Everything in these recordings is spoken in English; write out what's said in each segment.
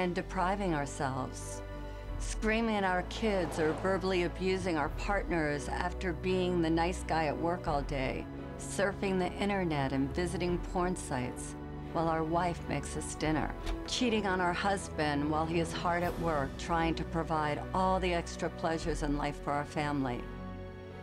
and depriving ourselves, screaming at our kids or verbally abusing our partners after being the nice guy at work all day, surfing the internet and visiting porn sites while our wife makes us dinner, cheating on our husband while he is hard at work trying to provide all the extra pleasures in life for our family,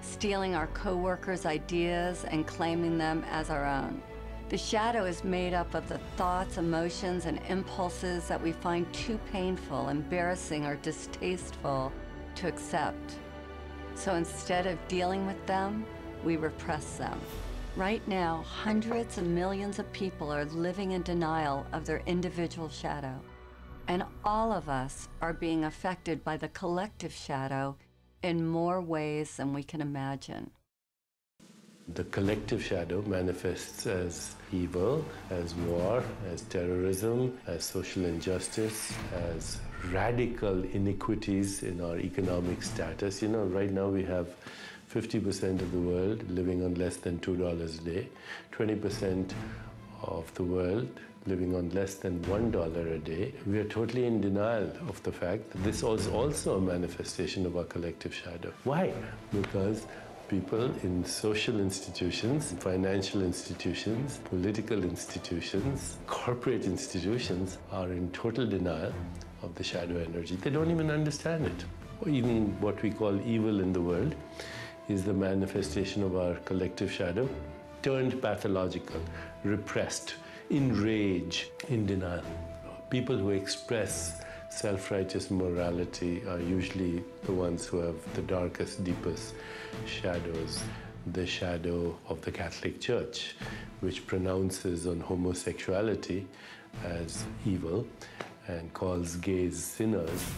stealing our co-workers' ideas and claiming them as our own. The shadow is made up of the thoughts, emotions, and impulses that we find too painful, embarrassing, or distasteful to accept. So instead of dealing with them, we repress them. Right now, hundreds of millions of people are living in denial of their individual shadow. And all of us are being affected by the collective shadow in more ways than we can imagine. The collective shadow manifests as evil, as war, as terrorism, as social injustice, as radical inequities in our economic status. You know, right now we have 50% of the world living on less than $2 a day, 20% of the world living on less than $1 a day. We are totally in denial of the fact that this is also a manifestation of our collective shadow. Why? Because people in social institutions, financial institutions, political institutions, corporate institutions are in total denial of the shadow energy. They don't even understand it. Or even what we call evil in the world is the manifestation of our collective shadow, turned pathological, repressed, in rage, in denial. People who express self-righteous morality are usually the ones who have the darkest, deepest shadows. The shadow of the Catholic Church, which pronounces on homosexuality as evil and calls gays sinners,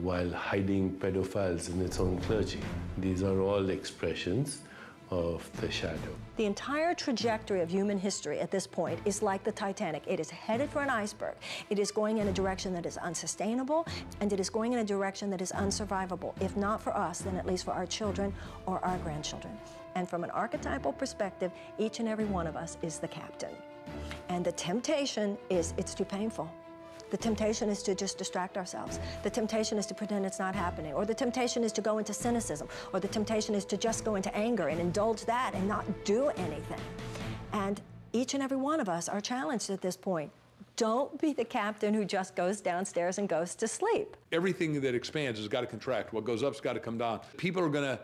while hiding pedophiles in its own clergy. These are all expressions of the shadow. The entire trajectory of human history at this point is like the Titanic. It is headed for an iceberg. It is going in a direction that is unsustainable, and it is going in a direction that is unsurvivable. If not for us, then at least for our children or our grandchildren. And from an archetypal perspective, each and every one of us is the captain. And the temptation is, it's too painful. The temptation is to just distract ourselves. The temptation is to pretend it's not happening. Or the temptation is to go into cynicism. Or the temptation is to just go into anger and indulge that and not do anything. And each and every one of us are challenged at this point. Don't be the captain who just goes downstairs and goes to sleep. Everything that expands has got to contract. What goes up's got to come down. People are going to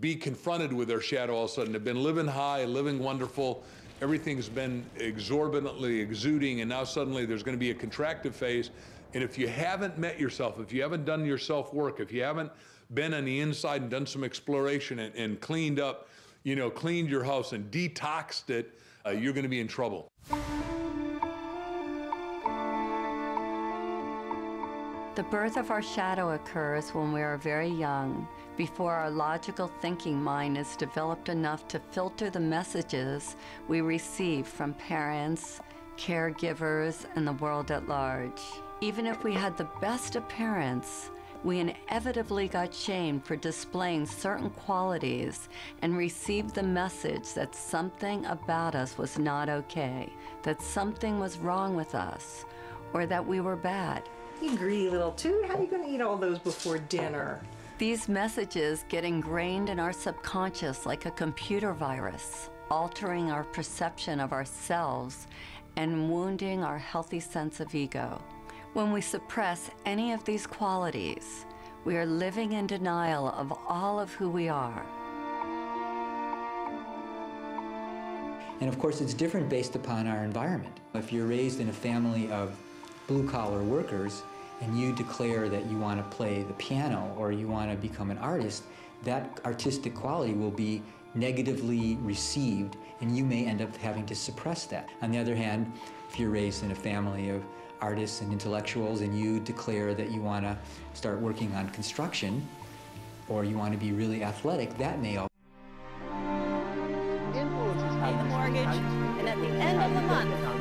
be confronted with their shadow all of a sudden. They've been living high, living wonderful. Everything's been exorbitantly exuding, and now suddenly there's going to be a contractive phase. And if you haven't met yourself, if you haven't done your self-work, if you haven't been on the inside and done some exploration and cleaned up, you know, cleaned your house and detoxed it, you're going to be in trouble. The birth of our shadow occurs when we are very young, before our logical thinking mind is developed enough to filter the messages we receive from parents, caregivers, and the world at large. Even if we had the best of parents, we inevitably got shamed for displaying certain qualities and received the message that something about us was not okay, that something was wrong with us, or that we were bad. You greedy little toot, how are you going to eat all those before dinner? These messages get ingrained in our subconscious like a computer virus, altering our perception of ourselves and wounding our healthy sense of ego. When we suppress any of these qualities, we are living in denial of all of who we are. And of course, it's different based upon our environment. If you're raised in a family of blue-collar workers, and you declare that you want to play the piano or you want to become an artist, that artistic quality will be negatively received, and you may end up having to suppress that. On the other hand, if you're raised in a family of artists and intellectuals and you declare that you want to start working on construction or you want to be really athletic, that may also pay the mortgage, and at the end of the month,